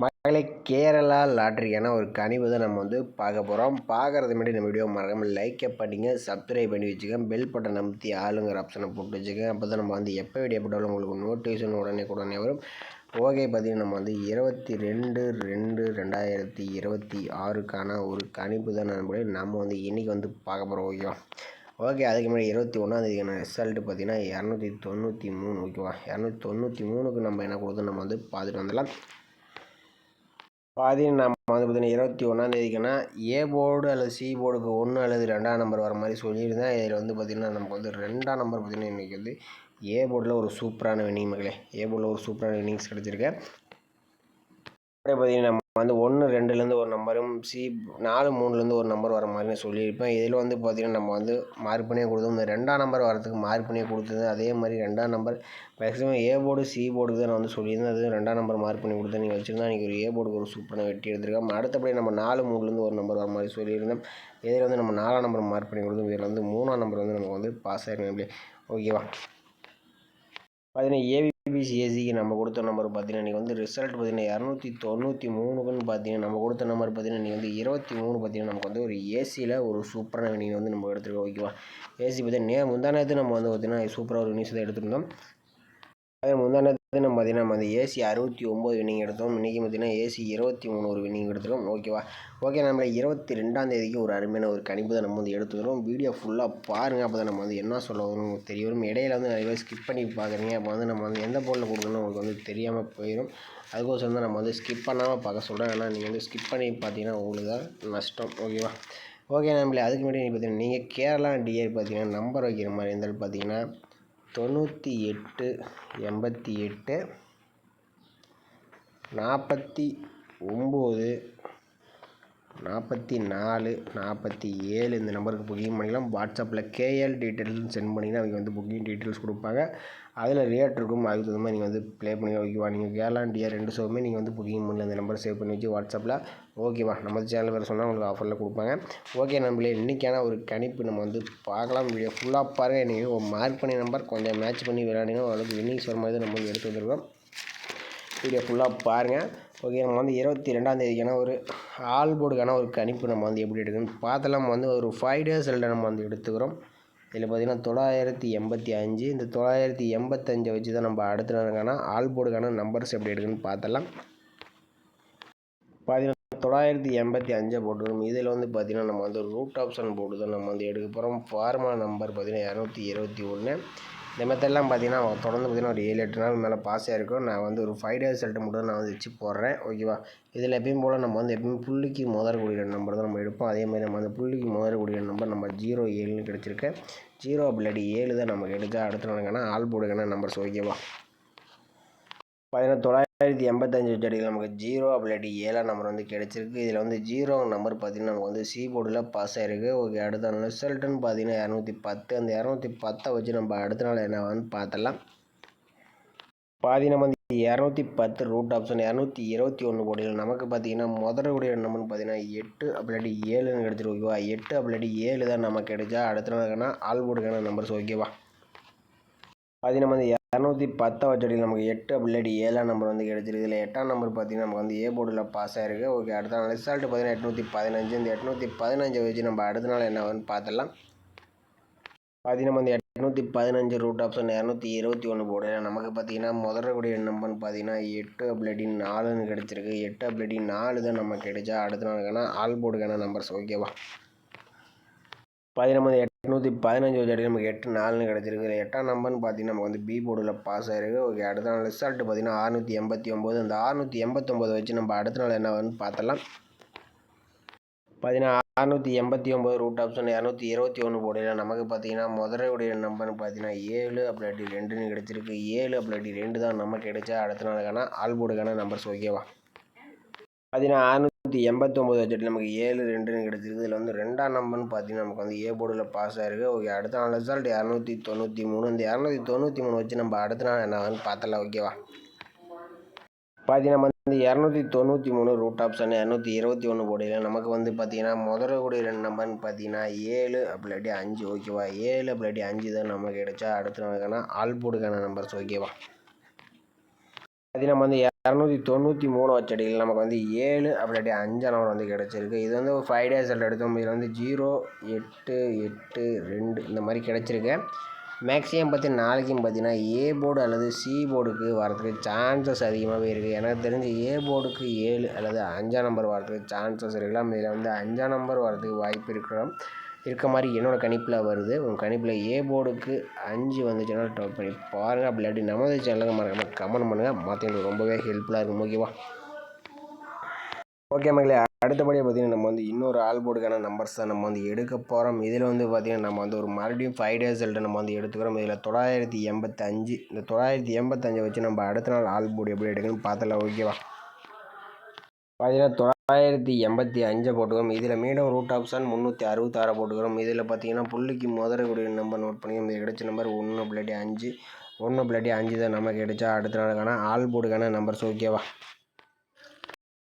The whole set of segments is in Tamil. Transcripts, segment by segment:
மக்களை கேரளா லாட்ரிக்கான ஒரு கணிப்பு தான் நம்ம பார்க்க போகிறோம். பார்க்குறது முன்னாடி நம்ம வீடியோ மறக்காமல் லைக்கை பண்ணிங்க, சப்ஸ்கிரைப் பண்ணி வச்சுக்கோங்க, பெல் பட்டன் அமைத்தி ஆளுங்கிற ஆப்ஷனை போட்டு வச்சுக்கோங்க. அப்போ தான் நம்ம எப்போ வீடியோ போட்டாலும் உங்களுக்கு நோட்டிஃபிகேஷன் உடனே வரும். ஓகே, பார்த்தீங்கன்னா நம்ம 22/2/2026க்கான ஒரு கணிப்பு தான் நம்ம இன்றைக்கி பார்க்க போகிறோம். ஓகேவா? ஓகே, அதுக்கு முன்னாடி 21ஆந்தேதிக்கான ரிசல்ட்டு பார்த்தீங்கன்னா 293. ஓகேவா? 293க்கு நம்ம என்ன கொடுத்தோம் நம்ம பார்த்துட்டு வந்துடலாம். நம்ம பார்த்தீங்கன்னா 21ஆந்தேதிக்கான ஏ போர்டு அல்லது சி போர்டுக்கு 1 அல்லது 2ஆம் நம்பர் வர மாதிரி சொல்லியிருந்தேன். இதில் பார்த்திங்கன்னா நமக்கு 2ஆம் நம்பர் பார்த்திங்கன்னா இன்றைக்கி ஏ போர்டில் ஒரு சூப்பரான வின்னிங் மக்களே. ஏ போர்டில் ஒரு சூப்பரான வின்னிங்ஸ் கிடச்சிருக்கு. அப்படியே பார்த்திங்கன்னா நம்ம 1 2லேருந்து ஒரு நம்பரும், சி 4 3லேருந்து ஒரு நம்பர் வர மாதிரி சொல்லியிருப்பேன். இதில் பார்த்திங்கன்னா நம்ம மார்க் பண்ணியே கொடுத்தோம். இந்த 2ஆம் நம்பர் வரதுக்கு மார்க் பண்ணியே கொடுத்தது. அதே மாதிரி 2ஆம் number maximum A board C போர்டுக்கு தான் நான் சொல்லியிருந்தேன். அது 2ஆம் நம்பர் மார்க் பண்ணி கொடுத்தேன். நீங்கள் வச்சுருந்தா இன்றைக்கி ஒரு ஏ போர்டுக்கு ஒரு சூப்பரான வெட்டி எடுத்துருக்கோம். அடுத்தபடி நம்ம 4 3லேருந்து ஒரு நம்பர் வர மாதிரி சொல்லியிருந்தோம். இதில் நம்ம 4ஆம் நம்பர் மார்க் பண்ணி கொடுத்தோம். இதில் 3ஆம் நம்பர் நமக்கு பாஸ் ஆகிருக்கேன். ஓகேவா? பார்த்தீங்கன்னா ஏபிபிசிஎஸ்சிக்கு நம்ம கொடுத்த நம்பர் பார்த்தீங்கன்னா இன்றைக்கி ரிசல்ட் பார்த்தீங்கன்னா 293க்குன்னு பார்த்தீங்கன்னா நம்ம கொடுத்த நம்பர் பார்த்தீங்கன்னா இன்றைக்கி 23 பார்த்தீங்கன்னா நமக்கு ஒரு ஏசியில் ஒரு சூப்பரான வினிங் நம்ம எடுத்துருக்கோம். ஓகேவா? ஏசி பார்த்தீங்கன்னா முந்தானத்து நம்ம பார்த்தீங்கன்னா சூப்பராக ஒரு வினிங்ஸ் தான் எடுத்துருந்தோம். அதே முந்தானத்து நம்ம பார்த்தீங்கன்னா ஏசி 69 வின்னிங் எடுத்தோம். இன்றைக்கி பார்த்தீங்கன்னா ஏசி 23 ஒரு வின்னிங் எடுத்துரும். ஓகேவா? ஓகே, நம்ம 22ஆந்தேதிக்கு ஒரு அருமையான ஒரு கணிப்பு தான் நம்ம எடுத்துக்கிறோம். வீடியோ ஃபுல்லாக பாருங்கள். அப்போ தான் நம்ம என்ன சொல்ல வரும் தெரிய வரும். இடையில நிறைய பேர் ஸ்கிப் பண்ணி பார்க்குறீங்க. அப்போ நம்ம எந்த போர்டில் கொடுக்கணும் உங்களுக்கு தெரியாமல் போயிடும். அதுக்கோசரம் தான் நம்ம ஸ்கிப் பண்ணாமல் பார்க்க சொல்கிறேன். ஆனால் நீங்கள் ஸ்கிப் பண்ணி பார்த்தீங்கன்னா உங்களுக்கு தான் நஷ்டம். ஓகேவா? ஓகே, நம்மளே அதுக்கு முன்னாடி பார்த்தீங்கன்னா நீங்கள் கேரளா டிஆர் பார்த்தீங்கன்னா நம்பர் வைக்கிற மாதிரி இருந்தாலும் பார்த்தீங்கன்னா 98 88 49 44 47 இந்த நம்பருக்கு புக்கிங் பண்ணிக்கலாம். வாட்ஸ்அப்பில் கேஎல் டீட்டெயில்ஸ் சென்ட் பண்ணிங்கன்னா அவங்க புக்கிங் டீட்டெயில்ஸ் கொடுப்பாங்க. அதில் ரேட் இருக்கும். அதுக்கு தகுந்த மாதிரி நீங்கள் ப்ளே பண்ணி ஓகேவா? நீங்கள் கேரளா டிஆர் 2 ஷோவுமே நீங்கள் புக்கிங் பண்ணல அந்த நம்பர் சேவ் பண்ணி வச்சு வாட்ஸ்அப்பில் ஓகேவா? நம்ம சேனல் வேறு சொன்னால் உங்களுக்கு ஆஃபரில் கொடுப்பாங்க. ஓகே, நம்மளே இன்றைக்கான ஒரு கணிப்பு நம்ம பார்க்கலாம். வீடியோ ஃபுல்லாக பாருங்கள். இன்றைக்கி ஒரு மார்க் பண்ணி நம்பர் கொஞ்சம் மேட்ச் பண்ணி விளையாடினா ஓரளவுக்கு வின்னிங்ஸ் வர மாதிரி நம்ம எடுத்து வந்துருக்கோம். வீடியோ ஃபுல்லாக பாருங்கள். ஓகே, நம்ம 22ஆந்தேதிக்கான ஒரு ஆல் போர்டுக்கான ஒரு கணிப்பு நம்ம எப்படி எடுக்கணும்னு பார்த்தலாம். நம்ம ஒரு 5 டேஸ் நம்ம எடுத்துக்கிறோம். இதில் பார்த்திங்கன்னா 985 இந்த 985 வச்சு தான் நம்ம அடுத்த நாளுக்கான ஆல் போர்டுக்கான நம்பர்ஸ் எப்படி எடுக்கணும்னு பார்த்தலாம். பார்த்தீங்கன்னா 985 போட்டுக்கிறோம். இதில் பார்த்திங்கன்னா நம்ம ரூட் ஆப்ஷன் போர்டு தான் நம்ம எடுக்க போகிறோம். ஃபார்மா நம்பர் பார்த்திங்கன்னா 221. இந்த மெத்தட்லாம் பார்த்தீங்கன்னா தொடர்ந்து பார்த்தீங்கன்னா ஒரு 7-8 நாள் மேலே பாஸ் ஆகிருக்கும். நான் ஒரு 5 டேஸ் ரிசல்ட்டு மட்டும் நான் வச்சு போடுறேன். ஓகேவா? இதில் எப்பயும் போல் நம்ம எப்பயும் புள்ளிக்கு முதறக்கூடிய நம்பர் தான் நம்ம எடுப்போம். அதேமாதிரி நம்ம புள்ளிக்கு முதறக்கூடிய நம்பர் நம்ம 07ன்னு கிடச்சிருக்கு. 0 அப்படி 7 தான் நமக்கு எடுத்தால் அடுத்த நாளுக்கான ஆல் போர்டுக்கான நம்பர்ஸ். ஓகேவா? பார்த்தீங்கன்னா 985 வச்சு அடிக்கலாம். நமக்கு 0 அப்படி 7 நம்பர் கிடச்சிருக்கு. இதில் 0 நம்பர் பார்த்திங்கன்னா நமக்கு சி போர்டில் பாஸ் ஆகிருக்கு. ஓகே, அடுத்த ரிசல்ட்டுன்னு பார்த்தீங்கன்னா 210. அந்த 210 வச்சு நம்ம அடுத்த நாள் என்னவான்னு பார்த்தலாம். நம்ம 210 ரூட் ஆப்ஷன் 221 போர்டில் நமக்கு பார்த்தீங்கன்னா முதலுடைய நம்பர்னு பார்த்தீங்கன்னா 8 அப்படி 7ன்னு கிடச்சிருக்கு. ஓகேவா? 8 அப்படி 7 தான் நமக்கு கிடைச்சா அடுத்த நாளுக்கான ஆல் போர்டுக்கான நம்பர்ஸ். ஓகேவா? நம்ம 210 வச்சு நமக்கு 8 அப்படி 7 நம்பர் கிடச்சிருக்கு. இதில் 8ஆம் நம்பர் பார்த்தீங்கன்னா நமக்கு ஏ போர்டில் பாஸ் ஆகிருக்கு. ஓகே, அடுத்த நாள் ரிசல்ட்டு பார்த்தீங்கன்னா 815. இந்த 815 வச்சு நம்ம அடுத்த நாள் என்னன்னு பார்த்துடலாம். நம்ம 815 ரூட் ஆப்ஷன் 221 போர்டு நமக்கு பார்த்தீங்கன்னா முதறக்கூடிய நம்பர்னு பார்த்தீங்கன்னா 8 அப்படி 4ன்னு கிடச்சிருக்கு. 8 அப்படி 4 தான் நமக்கு கிடைச்சா அடுத்த நாளுக்கான ஆல் போர்டுக்கான நம்பர்ஸ். ஓகேவா? நம்ம 815 வச்சு நமக்கு 8 4ன்னு கிடச்சிருக்கு. 8ஆம் நம்பர்னு பார்த்தீங்கன்னா நமக்கு பி போர்டில் பாஸ் ஆகிருக்கு. ஓகே, அடுத்த நாள் ரிசல்ட்டு பார்த்தீங்கன்னா 689. அந்த 689 வச்சு நம்ம அடுத்த நாள் என்னன்னு பார்த்தலாம். 689 ரூட் ஆப்ஷன் 221 போர்டில் நமக்கு பார்த்தீங்கன்னா முதலுடைய நம்பர்னு பார்த்தீங்கன்னா 7 அப்படி 2ன்னு கிடச்சிருக்கு. 7 அப்படி 2 தான் நமக்கு கிடைச்சா அடுத்த நாளுக்கான ஆல் போர்டுக்கான நம்பர்ஸ். ஓகேவா? 689 வச்சுட்டு நமக்கு 7 2ன்னு கிடச்சிருக்கு. இதில் 2ஆம் நம்பர்னு பார்த்தீங்கன்னா நமக்கு ஏ போர்டில் பாஸ் ஆகிருக்கு. ஓகே, அடுத்த நாள் ரிசல்ட் 293. இந்த 293 வச்சு நம்ம அடுத்த நாள் என்னன்னு பார்த்தலாம். ஓகேவா? நம்ம 293 ரூட் ஆப்ஷன் 221 போர்டில் நமக்கு பார்த்தீங்கன்னா முதலக்கூடிய 2 நம்பர்னு பார்த்தீங்கன்னா 7 அப்படி 5. ஓகேவா? 7 அப்படி 5 தான் நமக்கு கிடைச்சா அடுத்த நாளுக்கான ஆல் போர்டுக்கான நம்பர்ஸ். ஓகேவா? நம்ம வந்து 293 வச்சடியில் நமக்கு வந்து 7 அப்படி 5 நம்பர் வந்து கிடச்சிருக்கு. இது வந்து ஒரு 5 டேஸ் எடுத்தோம். இதில் வந்து 0, 8, 8, 2 இந்த மாதிரி கிடச்சிருக்கு. மேக்ஸிமம் பார்த்தீங்கன்னா நாளைக்கும் பார்த்தீங்கன்னா ஏ போர்டு அல்லது சி போர்டுக்கு வரதுக்கு சான்சஸ் அதிகமாகவே இருக்குது. எனக்கு தெரிஞ்சு ஏ போர்டுக்கு 7 அல்லது 5 நம்பர் வரதுக்கு சான்சஸ் இருக்கலாம். இதில் வந்து 5 நம்பர் வரதுக்கு வாய்ப்பு இருக்க மாதிரி என்னோடய கணிப்பில் வருது. உங்கள் கணிப்பில் ஏ போர்டுக்கு 5 வந்துச்சுன்னா ட்ரை பண்ணி பாருங்கள். அப்படி இல்லாட்டி நமது சேனலுக்கு மறக்காமல் கமெண்ட் பண்ணுங்கள். மற்றவங்களுக்கு ரொம்பவே ஹெல்ப்ஃபுல்லாக இருக்கும். ஓகேவா? ஓகே மக்களே, அடுத்தபடியாக பார்த்தீங்கன்னா நம்ம வந்து இன்னொரு ஆல் போர்டுக்கான நம்பர்ஸ் தான் நம்ம வந்து எடுக்க போகிறோம். இதில் வந்து பார்த்திங்கன்னா நம்ம வந்து ஒரு மறுபடியும் 5 டேஸ் ரிசல்ட்டை நம்ம வந்து எடுத்துக்கிறோம். இதில் 985 இந்த 985 வச்சு நம்ம அடுத்த நாள் ஆல் போர்டு எப்படி எடுக்கணும்னு பார்த்தலாம். ஓகேவா? பார்த்தீங்கன்னா 985 போட்டுக்கிறோம். இதில் மீண்டும் ரூட் ஆப்ஷன் 366 போட்டுக்கிறோம். இதில் பார்த்தீங்கன்னா புள்ளிக்கு முதறக்கூடிய நம்பர் நோட் பண்ணி இது கிடைச்ச நம்பர் 1/5 1/5 தான் நமக்கு கிடைச்சா அடுத்த நாளுக்கான ஆல் போர்டுக்கான நம்பர்ஸ். ஓகேவா?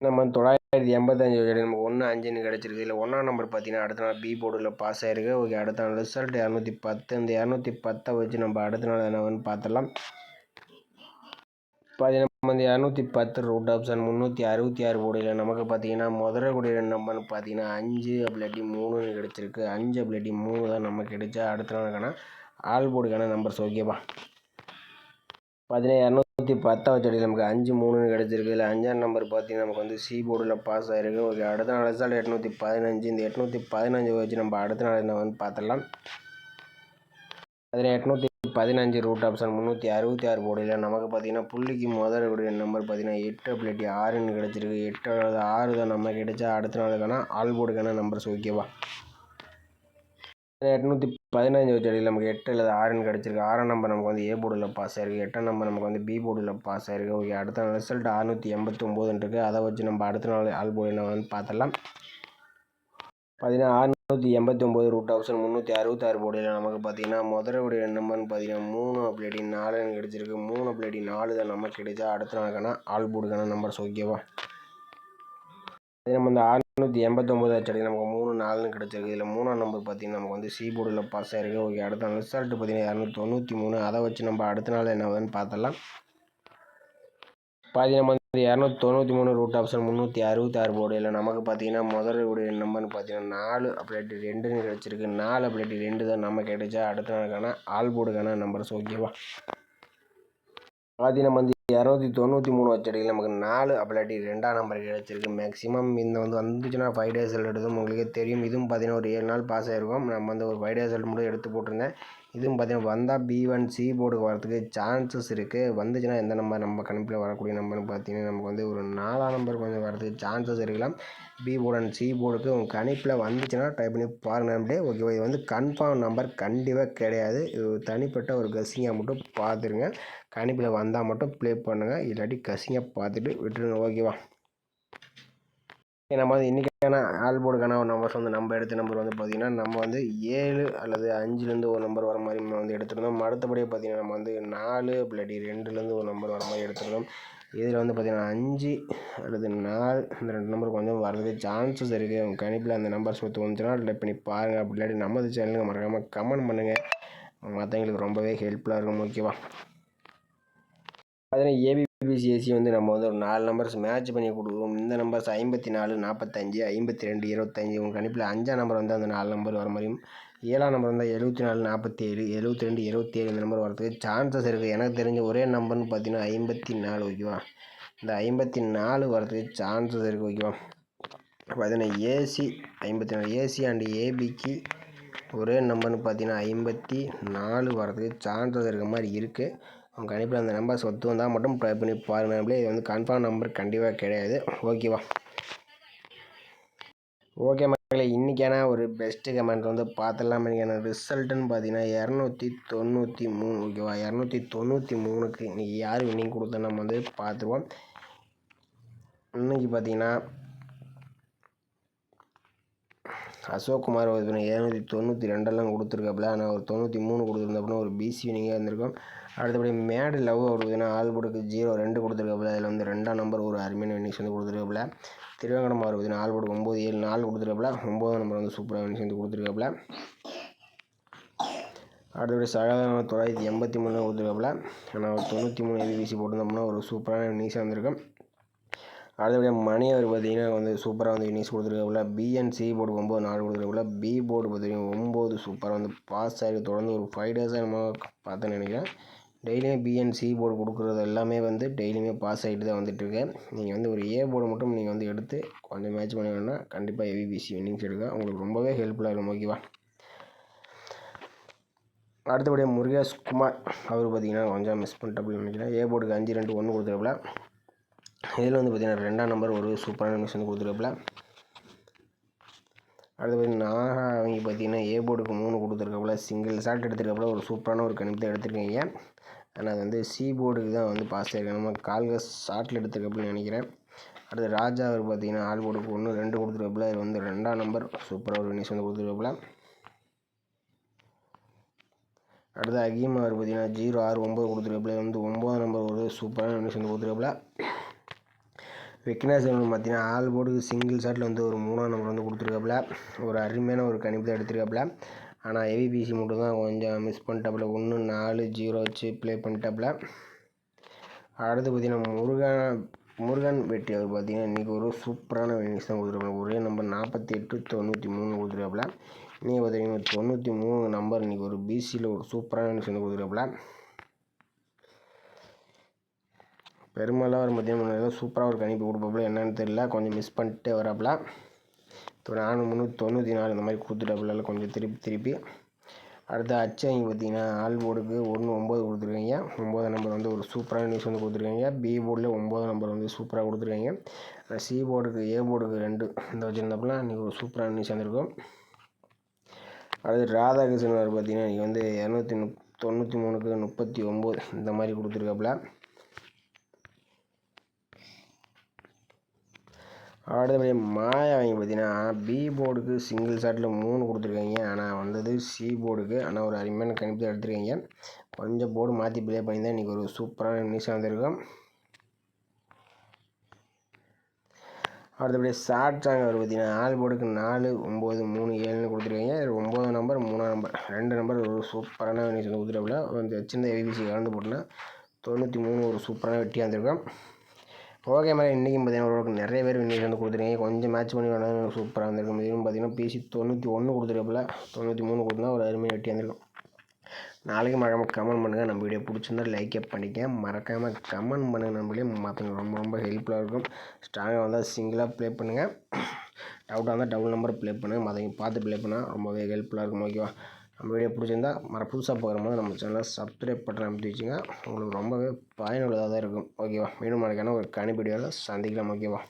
நம்ம 985 நமக்கு 1, 5ன்னு கிடச்சிருக்கு. இதில் 1ஆம் நம்பர் பார்த்தீங்கன்னா அடுத்த நாள் பி போர்டில் பாஸ் ஆகிருக்கு. ஓகே, அடுத்த நாள் ரிசல்ட் 210. இந்த 210 வச்சு நம்ம அடுத்த நாள் என்னன்னு பார்த்துடலாம். பார்த்தீங்கன்னா நம்ம வந்து 210 ரூட் ஆப்ஷன் 366 போர்டில் நமக்கு பார்த்தீங்கன்னா முதறக்கூடிய நம்பர்னு பார்த்தீங்கன்னா 5 அப்படி 3ன்னு கிடச்சிருக்கு. 5 அப்படி 3 தான் நமக்கு கிடைச்சா அடுத்த நாளுக்கான ஆல் போர்டுக்கான நம்பர்ஸ். ஓகேவா? பார்த்தீங்கன்னா 210 வச்சடியில் நமக்கு 5, 3ன்னு கிடச்சிருக்கு. இல்லை 5ஆம் நம்பர் பார்த்தீங்கன்னா நமக்கு வந்து சி போர்டில் பாஸ் ஆகிருக்கு. ஓகே, அடுத்த நாள் ரிசல்ட் 815. இந்த 815 வச்சு நம்ம அடுத்த நாள் என்ன வந்து பார்த்துடலாம். அதில் 815 ரூட் ஆப்ஷன் 366 போர்டில் நமக்கு பார்த்தீங்கன்னா புள்ளிக்கு முதலுடைய நம்பர் பார்த்தீங்கன்னா 8 அப்படி 6ன்னு கிடச்சிருக்கு. 8 அல்லது 6 தான் நம்ம கிடைச்சா அடுத்த நாளுக்கான ஆல் போர்டுக்கான நம்பர்ஸ். ஓகேவா? 815 வச்சடியில் நமக்கு 8 அல்லது 6ன்னு கிடச்சிருக்கு. 6ஆம் நம்பர் நமக்கு வந்து ஏ போர்டில் பாஸ் ஆகிருக்கு. 8ஆம் நம்பர் நமக்கு வந்து பி போர்டில் பாஸ் ஆகிருக்கு. ஓகே, அடுத்த நாள் ரிசல்ட் 689 இருக்குது. அதை வச்சு நம்ம அடுத்த நாள் ஆல் போர்டு என்ன வந்து பார்த்துடலாம். பார்த்தீங்கன்னா 689 ரூட் ஆப்ஷன் 366 போர்டில் நமக்கு பார்த்தீங்கன்னா முதலுடைய நம்பர்னு பார்த்தீங்கன்னா 3 அப்படி 4ன்னு கிடச்சிருக்கு. 3 அப்படி 4 தான் நமக்கு கிடைச்சா அடுத்த நாளுக்கான ஆல் போர்டுக்கான நம்பர்ஸ். ஓகேவா? நம்ம இந்த 689 அச்சடி நமக்கு 3, 4ன்னு கிடச்சிருக்கு. இதில் 3ஆம் நம்பர் பார்த்தீங்கன்னா நமக்கு வந்து சி போர்டில் பாஸ் ஆகிருக்கு. ஓகே, அடுத்த நாள் ரிசல்ட் பார்த்தீங்கன்னா 293. அதை வச்சு நம்ம அடுத்த நாள் என்ன வருதுன்னு பார்த்துடலாம். நம்ம வந்து 293 ரூட் ஆப்ஷன் 366 போர்டில் நமக்கு பார்த்தீங்கன்னா முதலுடைய நம்பர்னு பார்த்தீங்கன்னா 4 அப்படி 2ன்னு கிடச்சிருக்கு. 4 அப்படி 2 தான் நம்ம கிடைச்சா அடுத்த நாளுக்கான ஆல் போர்டுக்கான நம்பர்ஸ். ஓகேவா? நம்ம வந்து 293 வச்சடியில் நமக்கு 4 அப்படி 2ஆம் நம்பர் கிடச்சிருக்கு. மேக்ஸிமம் இந்த வந்துச்சுன்னா 5 டேஸ் ரிசல்ட் எடுத்தும் உங்களுக்கே தெரியும். இதுவும் பார்த்தீங்கன்னா ஒரு 7 நாள் பாஸ் ஆகிருக்கும். நம்ம வந்து ஒரு 5 டேஸ் ரிசல்ட் மட்டும் எடுத்து போட்டிருந்தேன். இதுவும் பார்த்தீங்கன்னா வந்தால் B1 சி போர்டுக்கு வரதுக்கு சான்சஸ் இருக்குது. வந்துச்சுன்னா எந்த நம்பர் நம்ம கணிப்பில் வரக்கூடிய நம்பர்னு பார்த்தீங்கன்னா நமக்கு வந்து ஒரு 4ஆம் நம்பர் கொஞ்சம் வரதுக்கு சான்சஸ் இருக்கலாம். பி போர்டு அண்ட் சி போர்டுக்கு உங்கள் கணிப்பில் வந்துச்சுன்னா ட்ரை பண்ணி பாருங்கள். ஓகேவா? இது வந்து கன்ஃபார்ம் நம்பர் கண்டிப்பாக கிடையாது. இது தனிப்பட்ட ஒரு கெஸ்ஸிங்காக மட்டும் பார்த்துருங்க. கணிப்பில் வந்தால் மட்டும் ப்ளே பண்ணுங்கள். இல்லாட்டி கசிங்க பார்த்துட்டு விட்டுருங்க. ஓகேவா? நம்ம வந்து இன்றைக்கான ஆல் போர்டுக்கான ஒரு நம்பர்ஸ் வந்து நம்ம எடுத்த நம்பர் வந்து பார்த்திங்கன்னா நம்ம வந்து 7 அல்லது 5லேருந்து ஒரு நம்பர் வர மாதிரி நம்ம வந்து எடுத்துருந்தோம். அடுத்தபடியாக பார்த்திங்கன்னா நம்ம வந்து 4 அப்படி 2லேருந்து ஒரு நம்பர் வர மாதிரி எடுத்துருந்தோம். இதில் வந்து பார்த்திங்கன்னா 5 அல்லது 4 இந்த 2 நம்பர் கொஞ்சம் வரதுக்கு சான்சஸ் இருக்குது. உங்கள் கணிப்பில் அந்த நம்பர்ஸ் தோணுச்சுன்னா டைப் பண்ணி பாருங்கள். அப்படி இல்லாட்டி நமது சேனலுக்கு மறக்காமல் கமெண்ட் பண்ணுங்கள். மற்றவங்களுக்கு ரொம்பவே ஹெல்ப்ஃபுல்லாக இருக்கும். ஓகேவா? பார்த்தீங்கன்னா ஏபிபிசிஎஸ்சி வந்து நம்ம வந்து ஒரு 4 நம்பர்ஸ் மேட்ச் பண்ணி கொடுக்குறோம். இந்த நம்பர்ஸ் 54, 45, 52, 25. உங்கள் கணிப்பில் 5ஆம் நம்பர் வந்து அந்த 4 நம்பர் வர மாதிரியும் 7ஆம் நம்பர் வந்தால் 74, 47, 72, 27 இந்த நம்பர் வரதுக்கு சான்சஸ் இருக்குது. எனக்கு தெரிஞ்ச ஒரே நம்பர்னு பார்த்தீங்கன்னா 54. ஓகேவா? இந்த 54 வரதுக்கு சான்சஸ் இருக்குது. ஓகேவா? பார்த்தீங்கன்னா ஏசி 54 ஏசி அண்ட் ஏபிக்கு ஒரே நம்பர்னு பார்த்தீங்கன்னா 54 வரதுக்கு சான்சஸ் இருக்க மாதிரி இருக்குது. உங்கள் கணிப்பில் அந்த நம்பர்ஸ் ஒத்து வந்தால் மட்டும் ட்ரை பண்ணி பாருங்கள். இது வந்து கன்ஃபார்ம் நம்பர் கண்டிப்பாக கிடையாது. ஓகேவா? ஓகே மக்களே, இன்றைக்கான ஒரு பெஸ்ட்டு கமெண்ட் வந்து பார்த்துடலாம். இன்றைக்கான ரிசல்ட்டுன்னு பார்த்தீங்கன்னா 293. ஓகேவா? 293க்கு இன்றைக்கி யார் வின்னிங் கொடுத்தா நம்ம வந்து பார்த்துருவோம். இன்றைக்கி பார்த்தீங்கன்னா அசோக் குமார் 792 கொடுத்துருக்காப்புல. ஆனால் ஒரு 93 கொடுத்துருந்தப்படின்னா ஒரு பிசி வினிங்காக இருந்திருக்கும். அடுத்தபடி மேடு லவ் அவர் ஆல் போர்டுக்கு 0-2 கொடுத்துருக்காப்புல. அதில் வந்து 2ஆம் நம்பர் ஒரு அருமையான வினிங்ஸ் வந்து கொடுத்துருக்காப்புல. திருவேங்கடம் அவர் ஆல் போர்டுக்கு 9-7-4 கொடுத்துருக்காப்புல. 9ஆம் நம்பர் வந்து சூப்பராக வினிங்ஸ் வந்து கொடுத்துருக்காப்புல. அடுத்தபடி சாதாரண 983 கொடுத்துருக்காப்புல. ஆனால் ஒரு 93 ஏபிபிசி போட்டிருந்தோம்னா ஒரு சூப்பரான வினிஷாக வந்திருக்கும். அடுத்தபடியாக மணி அவர் பார்த்தீங்கன்னா வந்து சூப்பராக வந்து வினிஷ் கொடுத்துருக்காப்புல. பிஎன்சி போர்டு 9-4 கொடுத்துருக்காப்புல. பி போர்டு பார்த்தீங்கன்னா 9 சூப்பராக வந்து பாஸ் ஆகி தொடர்ந்து ஒரு 5 டேஸாக நம்ம பார்த்தேன்னு நினைக்கிறேன். டெய்லியுமே பிஎன்சி போர்டு கொடுக்குறது எல்லாமே வந்து டெய்லியுமே பாஸ் ஆகிட்டு தான் வந்துட்டுருக்கு. நீங்கள் வந்து ஒரு ஏ போர்டு மட்டும் நீங்கள் வந்து எடுத்து கொஞ்சம் மேட்ச் பண்ணி வேணுன்னா கண்டிப்பாக ஏபிபிசி வின்னிங்ஸ் எடுக்க உங்களுக்கு ரொம்பவே ஹெல்ப்ஃபுல்லாக இருக்கும். ஓகேவா. அடுத்தபடியாக முருகேஷ் குமார் அவர் பார்த்தீங்கன்னா கொஞ்சம் மிஸ் பண்ணிட்டப்படின்னு நினைக்கிறேன். ஏ போர்டுக்கு 5-2-1 கொடுத்துருக்காப்புல. இதில் வந்து பார்த்தீங்கன்னா 2ஆம் நம்பர் ஒரு சூப்பரான நியூஸ் வந்து கொடுத்துருக்காப்புல. அடுத்தபடி நாகா அவங்க பார்த்தீங்கன்னா ஏ போர்டுக்கு 3 கொடுத்துருக்காப்புல. Single shot எடுத்துருக்காப்புல. ஒரு சூப்பரான ஒரு கணிப்பு தான் எடுத்துருக்கீங்க. ஆனால் அது வந்து சி போர்டுக்கு தான் வந்து பாஸ் ஆகிருக்கு. நம்ம கால்கஸ் ஷாட்டில் எடுத்துருக்காப்புன்னு நினைக்கிறேன். அடுத்து ராஜா அவர் பார்த்தீங்கன்னா ஆல் போர்டுக்கு 1-2 கொடுத்துருக்காப்புல. இது வந்து 2ஆம் நம்பர் சூப்பராக ஒரு நியூஸ் வந்து கொடுத்துருக்காப்புல. அடுத்து அகீம் அவர் பார்த்தீங்கன்னா 0-6-9 கொடுத்துருக்காப்புல. வந்து 9ஆம் நம்பர் ஒரு சூப்பரான நியூஸ் வந்து கொடுத்துருக்காப்புல. விக்னேஷ் பார்த்தீங்கன்னா ஆல் போர்டுக்கு சிங்கிள் ஷாட்டில் வந்து ஒரு 3ஆம் நம்பர் வந்து கொடுத்துருக்காப்புல. ஒரு அருமையான ஒரு கணிப்பு தான் எடுத்துருக்காப்புல. ஆனால் ஏபிபிசி மட்டும் தான் கொஞ்சம் மிஸ் பண்ணிட்டாப்புல. 1-4-0 வச்சு ப்ளே பண்ணிட்டாப்புல. அடுத்து பார்த்தீங்கன்னா முருகன் வெட்டி அவர் பார்த்தீங்கன்னா இன்றைக்கி ஒரு சூப்பரான வினிஷ் தான் கொடுத்துருக்காப்புல. ஒரே நம்பர் 48-93 கொடுத்துருக்காப்புல. இன்றைக்கி பார்த்தீங்கன்னா 93 நம்பர் இன்றைக்கி ஒரு பிசியில் ஒரு சூப்பரான வினிஷ் வந்து கொடுத்துருக்காப்புல. பெரும்பாலும் அவர் மத்தியம் சூப்பராக ஒரு கணிப்பு கொடுப்பாப்புல. என்னன்னு தெரியல, கொஞ்சம் மிஸ் பண்ணிட்டே வராப்புல. 494 இந்த மாதிரி கொடுத்துட்டாப்புல கொஞ்சம் திருப்பி. அடுத்து அச்சவங்க பார்த்தீங்கன்னா ஆல் போர்டுக்கு 1-9 கொடுத்துருக்கீங்க. 9ஆம் நம்பர் வந்து ஒரு சூப்பரான நியூஸ் வந்து கொடுத்துருக்கீங்க. பி போர்டில் 9ஆம் நம்பர் வந்து சூப்பராக கொடுத்துருக்கீங்க. சி போர்டுக்கு ஏ போர்டுக்கு 2 இந்த வச்சுருந்தாப்புல இன்றைக்கி ஒரு சூப்பரான நியூஸ் வந்துருக்கும். அடுத்து ராதாகிருஷ்ணன் அவர் பார்த்தீங்கன்னா இன்றைக்கி வந்து 293க்கு 39 இந்த மாதிரி கொடுத்துருக்காப்புல. அடுத்தபடி மாயா அவங்க பார்த்தீங்கன்னா பி போர்டுக்கு சிங்கிள் ஷாட்டில் 3 கொடுத்துருக்காங்க. ஆனால் வந்தது சி போர்டுக்கு. ஆனால் ஒரு அருமையான கணிப்பு தான் எடுத்துருக்கீங்க. கொஞ்சம் போர்டு மாற்றி ப்ளே பண்ணி தான் இன்றைக்கி ஒரு சூப்பரான நியூஸாக வந்திருக்கும். அடுத்தபடி ஷார்ட் சாங் அவர் பார்த்தீங்கன்னா ஆல் போர்டுக்கு 4-9-3-7 கொடுத்துருக்கீங்க. 9ஆம் நம்பர் 3ஆம் நம்பர் 2 நம்பர் ஒரு சூப்பரான நியூஸ் வந்து கொடுத்துருக்காப்புல. வந்து வச்சிருந்த ஏபிசி கலந்து போட்டுனா 93 ஒரு சூப்பரான வெட்டியாக இருந்திருக்கும். ஓகே மாதிரி இன்றைக்கும் பார்த்தீங்கன்னா நிறைய பேர் வின்னிங் வந்து கொடுத்துருக்கீங்க. கொஞ்சம் மேட்ச் பண்ணி வேணாலும் சூப்பராக இருந்திருக்கும். இதுவும் பார்த்தீங்கன்னா பிசி 91 கொடுத்துருக்காப்புல. 93 கொடுத்தா ஒரு அருமையாக வெட்டி வந்திருக்கும். நாளைக்கு மறக்காமல் கமெண்ட் பண்ணுங்கள். நம்ம வீடியோ பிடிச்சிருந்தா லைக்கே பண்ணிக்க. மறக்காமல் கமெண்ட் பண்ணுங்கள். நம்மளே மற்றவங்க ரொம்ப ஹெல்ப்ஃபுல்லாக இருக்கும். ஸ்ட்ராங்காக வந்தால் சிங்கிளாக ப்ளே பண்ணுங்கள். டவுட்டாக இருந்தால் டபுள் நம்பர் ப்ளே பண்ணுங்கள். மற்றவங்க பார்த்து ப்ளே பண்ணால் ரொம்பவே ஹெல்ப்ஃபுல்லாக இருக்கும். ஓகேவா. நம்ம வீடியோ பிடிச்சிருந்தா புதுசாக பார்க்குறம்போது நம்ம சேனலை சப்ஸ்கிரைப் பட்டன் அமைத்து வச்சுங்க. உங்களுக்கு ரொம்பவே பயனுள்ளதாக தான் இருக்கும். ஓகேவா. மீண்டும் மறக்காம ஒரு கணிப்பு வீடியோவில் சந்திக்கலாம். ஓகேவா.